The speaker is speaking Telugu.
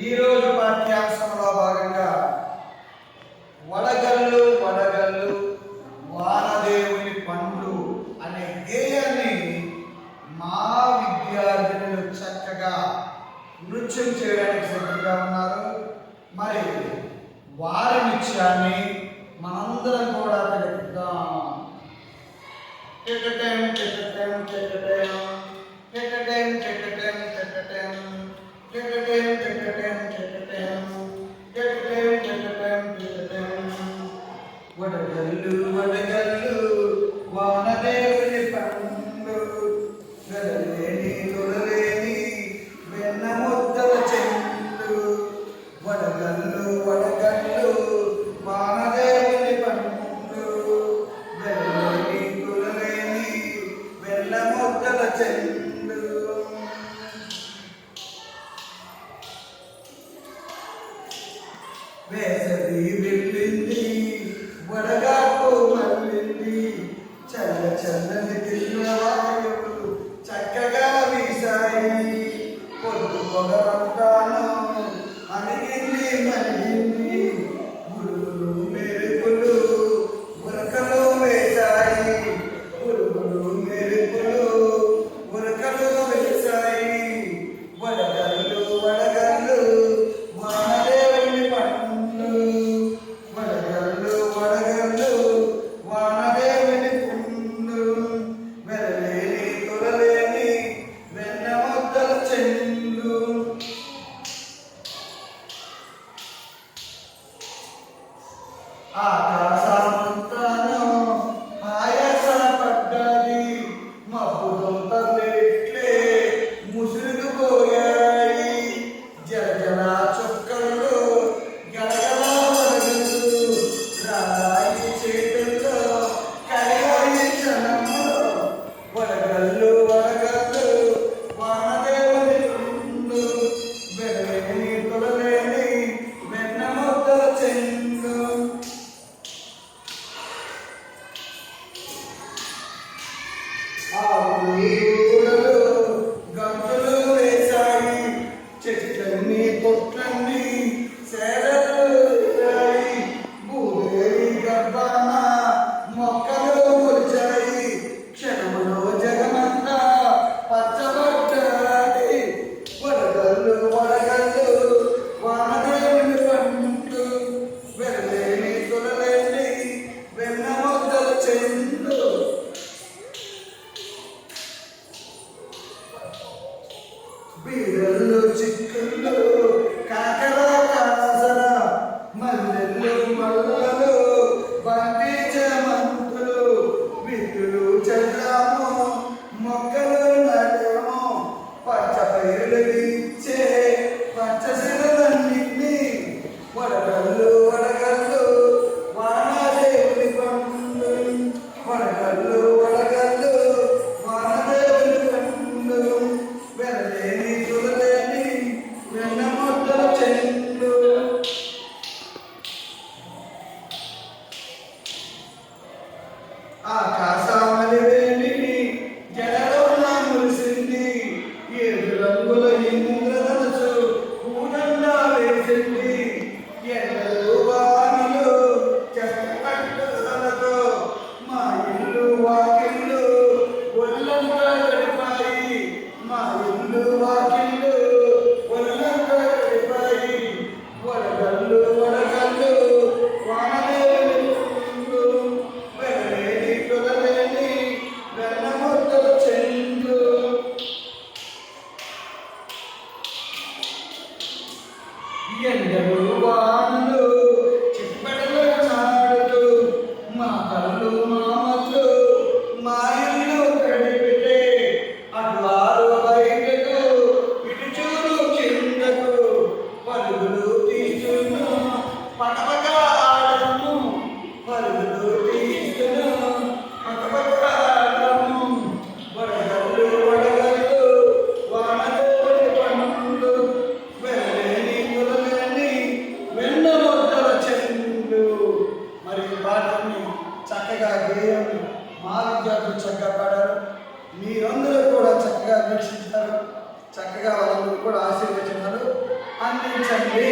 ఈరోజు పాఠ్యాంశంలో భాగంగా వడగళ్ళు వడగళ్ళు వానదేవుని పండు అనే గేయాన్ని మా విద్యార్థులు చక్కగా నృత్యం చేయడానికి సిద్ధంగా ఉన్నారు. మరి వారి నృత్యాన్ని మనందరం కూడా తెలుపుదాం. వడగళ్ళు వడగళ్ళు వానదేవుని పండు గడలేని దొరలేని వెన్న ముద్దల చెండు. వడగళ్ళు వడగళ్ళు వానదేవుని పండు గడలేని దొరలేని వెన్న ముద్దల చెండు. వేసవి వెళ్ళింది వడగాకు మళ్ళింది చల్ల చల్లని పిల్లవాయువులు చక్కగా వీసాయి. పొద్దు పొగరంతాను అడిగింది మళ్ళింది గురుగులు మెరుపులు ఉరకలు వేశాయి. గురుగులు మెరుపులు ఉరకలు వేశాయి. వడగళ్ళు వడగళ్ళు వానదేవుని పండు. వడగళ్ళు వడగళ్ళు వానదేవుని పండు వెరలేని తొరలేని వెన్న ముద్దల చెండు. ఆకాశమంతాను ఆయాసన పడ్డది మబ్బులంత లేట్లే ముసురుకుపోయాయి. జలజల చుక్కల్లో గలగల వడగళ్ళు రాయి చేతుల్లో కలిగాయి క్షణంలో. వడగళ్ళు వడగళ్ళు వానదేవుని పండు వెరలేని తొలలేని వెన్న ముద్దల చెండు. ఊడలు గంతులు వేశాయి. చెట్లన్నీ పొట్లన్నీ సేదలు వేశాయి. భూదేవి గర్భాన మొక్కలు మొలిచాయి. క్షణములో జగమంతా పచ్చబడ్డాయి. వడగళ్ళు వడగళ్ళు వానదేవుని పండు వెరలేని తొలలేని వెన్న ముద్దల చెండు. బీరల్లో చిక్కుల్లో కాకర కాసర మల్లెల్లో మల్లలు బంతి చేమంతులు విత్తులు చల్లాము మొక్కలు నాటాము. పచ్చ పైరులు ఇచ్చే పచ్చశిలలన్నింటినీ. వడగళ్ళు వడగళ్ళు వానదేవుని పండు. వడగళ్ళు వడగళ్ళు వానదేవుని పండు వెరలేని తొలలేని వెన్న ముద్దల చెండు. ఆకాశమని వేణిని జడలోన మురిసింది. ఏడు రంగుల ఇంద్రధనుసు పూనంగా వేసింది. ఎండలు వానలు చెక్కలతో మా ఇల్లు వాకిళ్ళు ఒళ్ళంతా గడిపాయి. మా ఇల్లు వాకిళ్ళు ఒళ్ళంతా గడిపాయి. వడగళ్ళు వడగళ్ళు వానదేవుని పండు వెరలేని తొలలేని వెన్న ముద్దల చెండు. ఎండలు వానలు చిప్పడలు నాడుతూ మా కళ్ళు మామలు మా ఇల్లు గడిపితే అటు ఆరు బయటకు ఇటు చూడు కిందకు పరుగులు తీస్తును పటపట ఆడము. పరుగులు తీస్తును పటపట ఆడము. వడగళ్ళు వడగళ్ళు వానదేవుని పండు వెరలేని తొలలేని వెన్న ముద్దల అందించండి.